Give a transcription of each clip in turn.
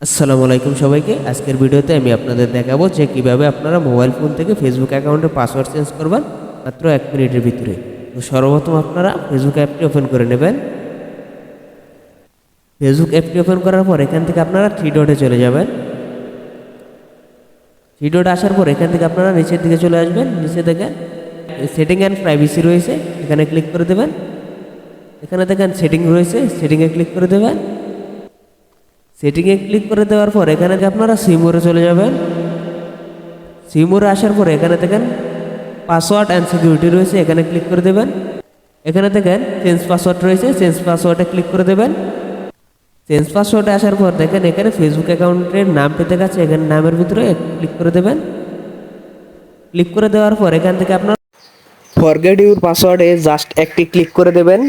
আসসালামু আলাইকুম সবাইকে। আজকের ভিডিওতে আমি আপনাদের দেখাবো যে কিভাবে আপনারা মোবাইল ফোন থেকে ফেসবুক অ্যাকাউন্টে পাসওয়ার্ড চেঞ্জ করবেন মাত্র 1 মিনিটের ভিতরে। তো সর্বপ্রথম আপনারা ফেসবুক অ্যাপটি ওপেন করে নেবেন। ফেসবুক অ্যাপটি ওপেন করার পর এখান থেকে আপনারা থ্রি ডটে চলে যাবেন। থ্রি ডটে আসার পর এখান থেকে আপনারা নিচের দিকে চলে আসবেন। নিচে দেখেন সেটিং অ্যান্ড প্রাইভেসি রয়েছে, এখানে ক্লিক করে দেবেন। এখানে দেখেন সেটিং রয়েছে, সেটিংয়ে ক্লিক করে দেবেন। সেটিংয়ে ক্লিক করে দেওয়ার পর এখানে আপনারা সিমোরে চলে যাবেন। সিমোরে আসার পর এখানে দেখেন পাসওয়ার্ড অ্যান্ড সিকিউরিটি রয়েছে, এখানে ক্লিক করে দেবেন। এখানে দেখেন চেঞ্জ পাসওয়ার্ড রয়েছে, চেঞ্জ পাসওয়ার্ডে ক্লিক করে দেবেন। চেঞ্জ পাসওয়ার্ডে আসার পর দেখেন এখানে ফেসবুক অ্যাকাউন্টের নামটি দেখাচ্ছে, এখানে নামের ভিতরে ক্লিক করে দেবেন। ক্লিক করে দেওয়ার পর এখান থেকে আপনার ফরগেট ইউর পাসওয়ার্ডে জাস্ট একটি ক্লিক করে দেবেন।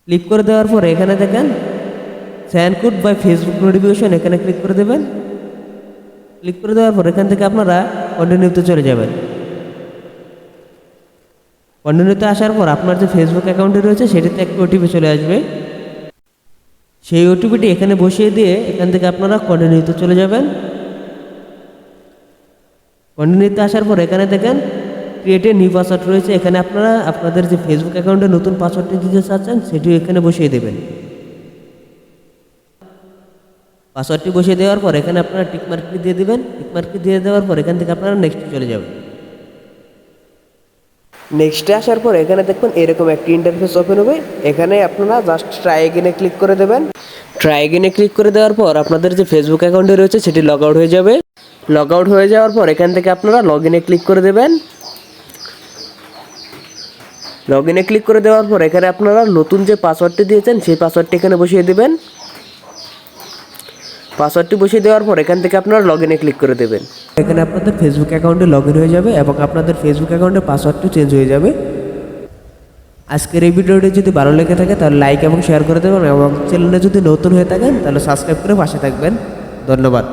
ক্লিক করে দেওয়ার পর এখানে দেখেন send code by Facebook notification, এখানে ক্লিক করে দেবেন। ক্লিক করে দেওয়ার পর এখান থেকে আপনারা কন্টিনিউতে চলে যাবেন। কন্টিনিউতে আসার পর আপনার যে ফেসবুক অ্যাকাউন্টে রয়েছে সেটিতে একটি ওটিপি চলে আসবে। সেই ওটিপিটি এখানে বসিয়ে দিয়ে এখান থেকে আপনারা কন্টিনিউতে চলে যাবেন। কন্টিনিউতে আসার পর এখানে দেখেন ক্রিয়েট এ নিউ পাসওয়ার্ড রয়েছে, এখানে আপনারা আপনাদের যে ফেসবুক অ্যাকাউন্টে নতুন পাসওয়ার্ডটি দিতে চাচ্ছেন সেটিও এখানে বসিয়ে দেবেন। পাসওয়ার্ডটি বসিয়ে দেওয়ার পর এখানে আপনারা টিকমার্কটি দিয়ে দেবেন। টিকমার্কটি দিয়ে দেওয়ার পর এখান থেকে আপনারা নেক্সটে চলে যাবেন। নেক্সটে আসার পর এখানে দেখবেন এরকম একটি ইন্টারফেস ওপেন হবে, এখানে আপনারা জাস্ট ট্রাই এগেনে ক্লিক করে দেবেন। ট্রাই এগেনে ক্লিক করে দেওয়ার পর আপনাদের যে ফেসবুক অ্যাকাউন্টে রয়েছে সেটি লগ আউট হয়ে যাবে। লগ আউট হয়ে যাওয়ার পর এখান থেকে আপনারা লগ ইনে ক্লিক করে দেবেন। লগ ইনে ক্লিক করে দেওয়ার পর এখানে আপনারা নতুন যে পাসওয়ার্ডটি দিয়েছেন সেই পাসওয়ার্ডটি এখানে বসিয়ে দেবেন। পাসওয়ার্ডটি বসিয়ে দেওয়ার পর এখান থেকে আপনারা লগ ইনে ক্লিক করে দেবেন। এখানে আপনাদের ফেসবুক অ্যাকাউন্টে লগ ইন হয়ে যাবে এবং আপনাদের ফেসবুক অ্যাকাউন্টের পাসওয়ার্ডটি চেঞ্জ হয়ে যাবে। আজকের এই ভিডিওটি যদি ভালো লেগে থাকে তাহলে লাইক এবং শেয়ার করে দেবেন এবং চ্যানেলে যদি নতুন হয়ে থাকেন তাহলে সাবস্ক্রাইব করে পাশে থাকবেন। ধন্যবাদ।